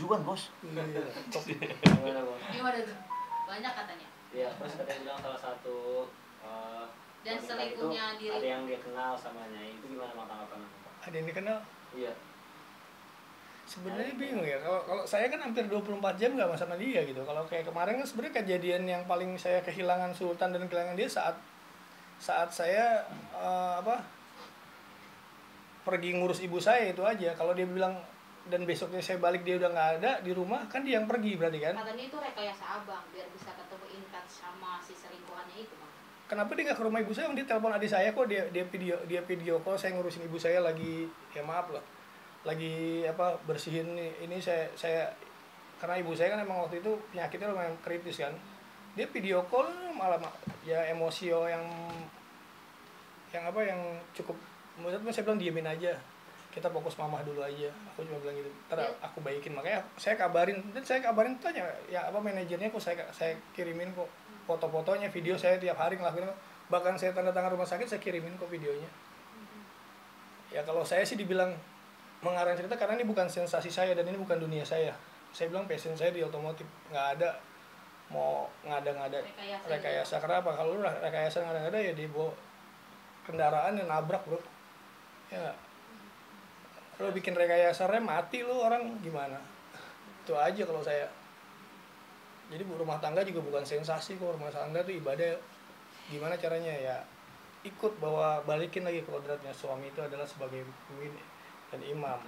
tujuan bos. Iya. Gimana tuh? Banyak katanya. Iya, terus katanya bilang salah satu dan wanita selingkuhnya itu diri. ada yang dia kenal sama Nyai, itu gimana tanggapan Pak? Ada yang dikenal? Iya. Sebenarnya bingung ya, kalau saya kan hampir 24 jam nggak sama dia gitu. Kalau kayak kemarin kan sebenarnya kejadian yang paling saya kehilangan Sultan dan kehilangan dia saat saya pergi ngurus ibu saya itu aja. Kalau dia bilang dan besoknya saya balik dia udah nggak ada di rumah, kan dia yang pergi berarti kan. Katanya itu rekayasa abang biar bisa ketemu in touch sama si selingkuhannya itu bang. Kenapa dia nggak ke rumah ibu saya? Dia telepon adik saya kok, dia video call, saya ngurusin ibu saya lagi, ya maaf lah, lagi bersihin ini saya karena ibu saya kan emang waktu itu penyakitnya lumayan kritis kan. Dia video call malah ya emosio yang cukup, menurut saya bilang diemin aja, kita fokus mamah dulu aja, aku cuma bilang gitu, ntar aku baikin. Makanya saya kabarin tanya ya manajernya kok, saya kirimin kok foto-fotonya, video saya tiap hari ngelakuin, bahkan saya tanda tangan rumah sakit saya kirimin kok videonya. Ya kalau saya sih dibilang mengarang cerita karena ini bukan sensasi saya dan ini bukan dunia saya bilang passion saya di otomotif, nggak ada mau ngada-ngada rekayasa. Kenapa? Kalau lu rekayasa ngada-ngada ya dibawa kendaraan yang nabrak bro, ya lo bikin rekayasa rem mati lu orang gimana. Itu aja kalau saya. Jadi rumah tangga juga bukan sensasi kok, rumah tangga itu ibadah. Gimana caranya ya, ikut bawa balikin lagi kodratnya suami itu adalah sebagai pemimpin dan imam,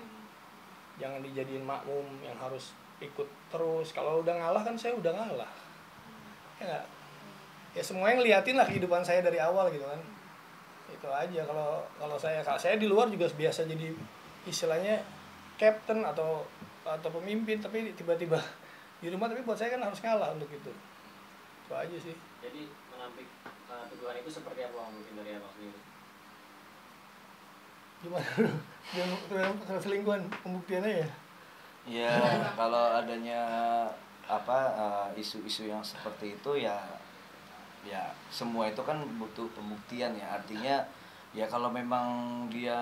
jangan dijadiin makmum yang harus ikut terus. Kalau udah ngalah kan saya udah ngalah ya nggak, ya semuanya ngeliatin lah kehidupan saya dari awal gitu kan. Itu aja. Kalau saya di luar juga biasa jadi istilahnya captain atau pemimpin, tapi tiba-tiba di rumah, tapi buat saya kan harus ngalah untuk itu aja sih. Jadi menampik tuduhan itu seperti apa mungkin dari abang sendiri? Gimana lu selingkuhan pembuktiannya ya? Ya kalau adanya isu-isu yang seperti itu ya semua itu kan butuh pembuktian ya. Artinya ya kalau memang dia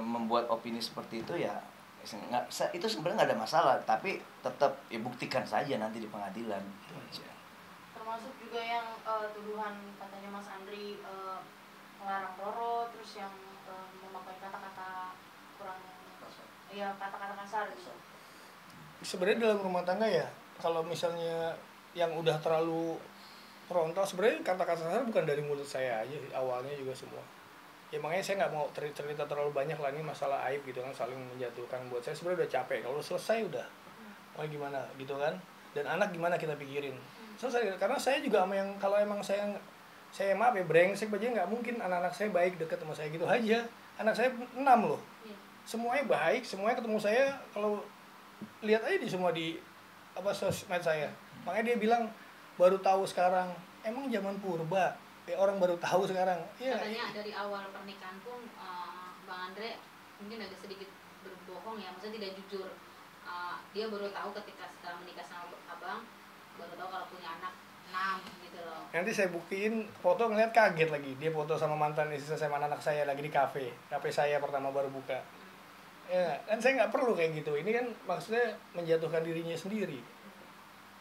membuat opini seperti itu ya itu sebenarnya nggak ada masalah, tapi tetap ya buktikan saja nanti di pengadilan itu aja. Termasuk juga yang tuduhan katanya Mas Andri melarang Roro, terus yang memakai kata-kata kurang, ya kata-kata kasar gitu. Sebenarnya dalam rumah tangga ya, kalau misalnya yang udah terlalu frontal, sebenarnya kata-kata kasar bukan dari mulut saya aja, awalnya juga semua. Ya makanya saya nggak mau cerita terlalu banyak lah, ini masalah aib gitu kan, saling menjatuhkan. Buat saya sebenarnya udah capek, kalau selesai udah mau gimana gitu kan. Dan anak gimana kita pikirin selesai. Karena saya juga sama yang, kalau emang saya maaf ya brengsek aja, nggak mungkin anak-anak saya baik deket sama saya gitu aja. Anak saya 6 loh, semuanya baik, semuanya ketemu saya, kalau lihat aja di semua di sosmed saya. Makanya dia bilang baru tahu sekarang, emang zaman purba ya orang baru tahu sekarang. Ya, katanya dari awal pernikahan pun Bang Andre mungkin agak sedikit berbohong ya, maksudnya tidak jujur. Dia baru tahu ketika setelah menikah sama abang, baru tahu kalau punya anak 6 gitu loh. Nanti saya buktiin foto, ngeliat kaget lagi, dia foto sama mantan istri saya sama anak saya lagi di kafe saya pertama baru buka. Ya, kan saya nggak perlu kayak gitu. Ini kan maksudnya menjatuhkan dirinya sendiri.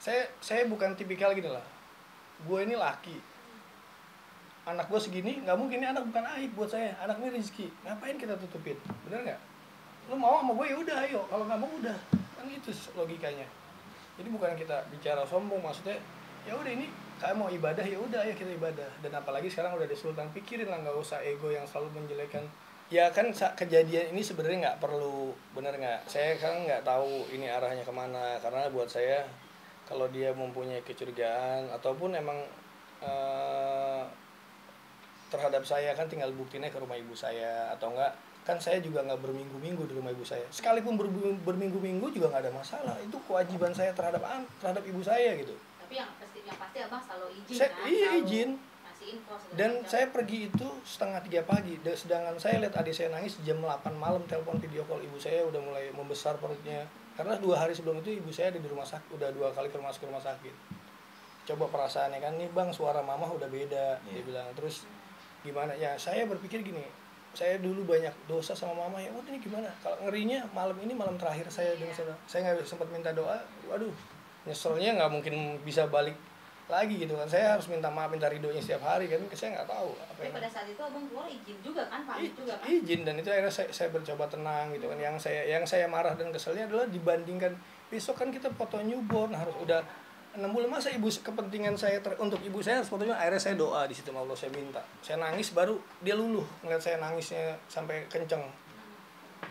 Saya bukan tipikal gini lah, gue ini laki, anak gue segini, nggak mungkin ini anak bukan aib buat saya, anak ini rezeki, ngapain kita tutupin, bener nggak? Lu mau sama gue ya udah ayo, kalau nggak mau udah, kan itu logikanya. Jadi bukan kita bicara sombong, maksudnya ya udah ini kayak mau ibadah ya udah ayo kita ibadah. Dan apalagi sekarang udah ada Sultan, pikirin lah, nggak usah ego yang selalu menjelekan. Ya kan kejadian ini sebenarnya nggak perlu, bener nggak? Saya kan nggak tahu ini arahnya kemana, karena buat saya kalau dia mempunyai kecurigaan ataupun emang terhadap saya, kan tinggal buktinya ke rumah ibu saya atau enggak. Kan saya juga nggak berminggu-minggu di rumah ibu saya, sekalipun berminggu-minggu juga nggak ada masalah. Itu kewajiban saya terhadap ibu saya gitu. Tapi yang pasti abang selalu izin Iya selalu izin. ngasih info Dan macam. saya pergi itu 2:30 pagi, sedangkan saya lihat adik saya nangis jam 8 malam, telepon video call ibu saya udah mulai membesar perutnya. Karena 2 hari sebelum itu ibu saya ada di rumah sakit, udah 2 kali ke rumah sakit. Coba perasaannya kan, nih bang suara mama udah beda, dia bilang. Terus gimana ya, saya berpikir gini, saya dulu banyak dosa sama mama, ya udah ini gimana, kalau ngerinya malam ini malam terakhir saya dengan saudara, saya nggak sempat minta doa, waduh nyeselnya nggak mungkin bisa balik lagi gitu kan, saya harus minta maaf, minta ridhonya setiap hari kan, saya nggak tahu apa Tapi yang pada saat itu abang keluar izin juga kan, pamit juga kan? izin, dan itu akhirnya saya mencoba tenang gitu kan. Yang saya marah dan keselnya adalah dibandingkan besok kan kita foto newborn harus udah 6 bulan, masa ibu kepentingan saya untuk ibu saya harus fotonya, akhirnya saya doa di situ sama Allah, saya minta, saya nangis baru dia luluh ngeliat saya nangisnya sampai kenceng.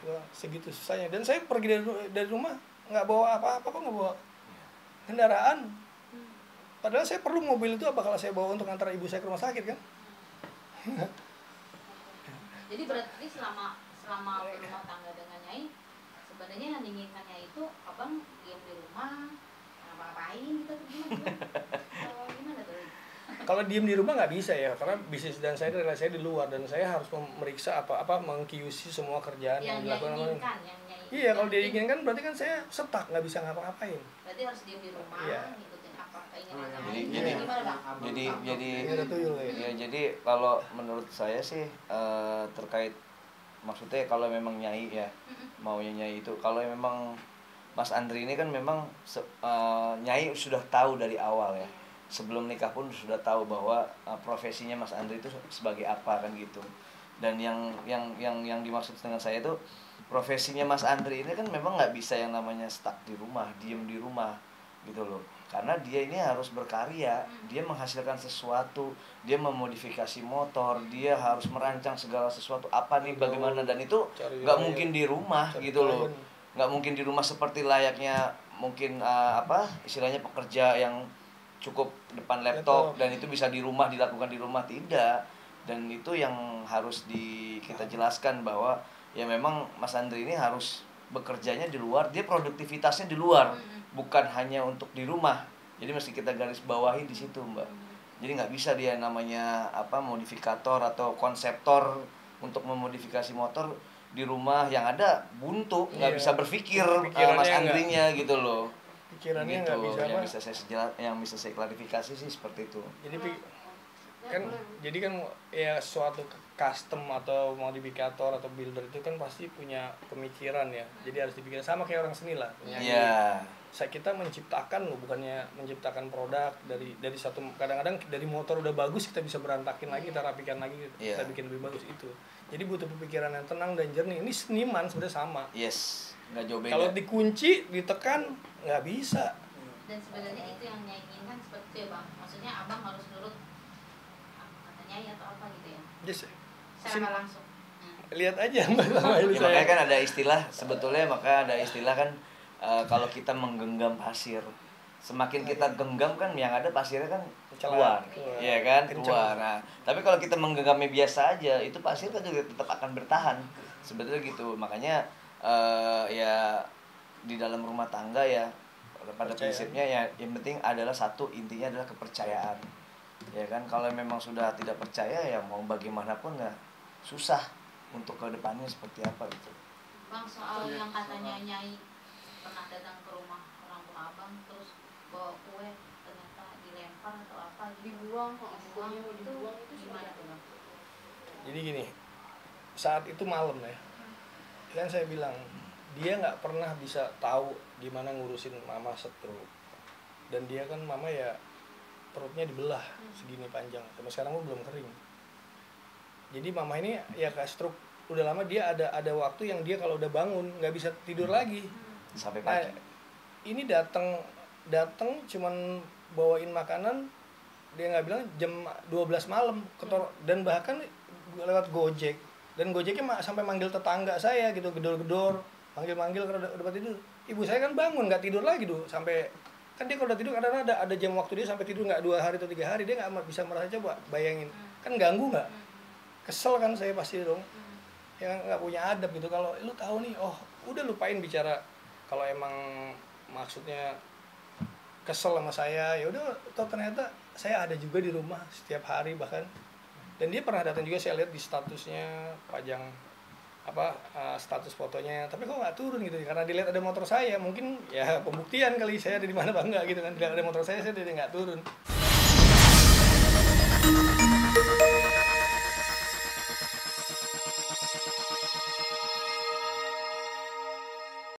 Ya, segitu susahnya, dan saya pergi dari rumah nggak bawa apa-apa kok, nggak bawa kendaraan. Padahal saya perlu mobil itu, apa kalau saya bawa untuk antar ibu saya ke rumah sakit kan? Jadi berarti selama berumah tangga dengan Nyai, sebenarnya yang diinginkannya itu abang diam di rumah, ngapa-ngapain gitu, gimana tuh? Kalau diem di rumah nggak bisa ya, karena bisnis dan saya relasi saya di luar, dan saya harus memeriksa apa meng-QC semua kerjaan yang dilakukan orang lain. Iya, kalau dia inginkan berarti kan saya stuck, nggak bisa ngapa-ngapain. Berarti harus diem di rumah, ngikutin apa keinginan jadi kalau menurut saya sih terkait maksudnya kalau memang Nyai ya maunya Nyai itu, kalau memang Mas Andri ini kan memang Nyai sudah tahu dari awal ya, sebelum nikah pun sudah tahu bahwa profesinya Mas Andri itu sebagai apa kan gitu. Dan yang dimaksud dengan saya itu profesinya Mas Andri ini kan memang nggak bisa yang namanya stuck di rumah, diem di rumah gitu loh, karena dia ini harus berkarya, dia menghasilkan sesuatu, dia memodifikasi motor, dia harus merancang segala sesuatu apa nih bagaimana, dan itu nggak mungkin di rumah gitu loh, nggak mungkin di rumah seperti layaknya mungkin istilahnya pekerja yang cukup depan laptop dan itu bisa di rumah, dilakukan di rumah, tidak. Dan itu yang harus kita jelaskan bahwa ya memang Mas Andri ini harus bekerjanya di luar, dia produktivitasnya di luar, bukan hanya untuk di rumah. Jadi mesti kita garis bawahi di situ, Mbak. Jadi nggak bisa dia namanya modifikator atau konseptor untuk memodifikasi motor di rumah, yang ada buntu, nggak bisa berpikir Mas Andrinya gitu loh. Pikirannya gitu, nggak bisa yang bisa saya klarifikasi sih seperti itu. Jadi kan ya suatu custom atau modifikator atau builder itu kan pasti punya pemikiran ya. Jadi harus dipikir sama kayak orang seni lah. Iya. Kita menciptakan loh, bukannya menciptakan produk dari satu, kadang-kadang dari motor udah bagus kita bisa berantakin lagi, kita rapikan lagi, kita bikin lebih bagus itu. Jadi butuh pemikiran yang tenang dan jernih. Ini seniman sebenarnya sama. Yes, nggak jauh beda. Kalau dikunci, ditekan nggak bisa. Dan sebenarnya itu yang Nyai inginkan seperti itu ya Bang. Maksudnya abang harus nurut kata Nyai atau apa gitu ya. Yes. Secara langsung. Lihat aja Mbak sama ya, makanya kan ada istilah sebetulnya, kan kalau kita menggenggam pasir, semakin kita genggam kan yang ada pasirnya kan keluar, ya kan, keluar. Nah, tapi kalau kita menggenggamnya biasa aja, itu pasir kan juga tetap akan bertahan, sebetulnya gitu. Makanya ya di dalam rumah tangga ya pada prinsipnya ya yang penting adalah satu, intinya adalah kepercayaan, ya kan. Kalau memang sudah tidak percaya ya mau bagaimanapun ya susah untuk ke depannya seperti apa gitu. Bang, soal yang katanya Nyai pernah datang ke rumah orang tua abang terus bawa kue ternyata dilempar atau apa gitu, dibuang itu gimana tuh Bang? Jadi gini, saat itu malam ya, kan saya bilang dia nggak pernah bisa tahu gimana ngurusin mama stroke, dan dia kan mama ya perutnya dibelah segini panjang, sampai sekarang pun belum kering. Jadi mama ini ya kayak stroke udah lama, dia ada waktu yang dia kalau udah bangun nggak bisa tidur lagi sampai pagi. Nah, ini datang cuman bawain makanan, dia nggak bilang jam 12 malam dan bahkan lewat Gojek, dan Gojeknya sampai manggil tetangga saya gitu, gedor-gedor, manggil karena udah tidur. Ibu saya kan bangun nggak tidur lagi tuh, sampai kan dia kalau udah tidur kadang ada jam waktu dia sampai tidur nggak 2 hari atau 3 hari, dia nggak bisa merasa. Coba bayangin, kan ganggu nggak? Kesel kan saya pasti dong, yang nggak punya adab gitu. Kalau lu tahu nih, oh udah lupain bicara. Kalau emang maksudnya kesel sama saya, ya udah. Toh ternyata saya ada juga di rumah setiap hari bahkan, dan dia pernah datang juga, saya lihat di statusnya pajang status fotonya, tapi kok nggak turun gitu, karena dilihat ada motor saya, mungkin ya pembuktian kali saya ada di mana bangga gitu kan. Tidak ada motor saya jadi nggak turun.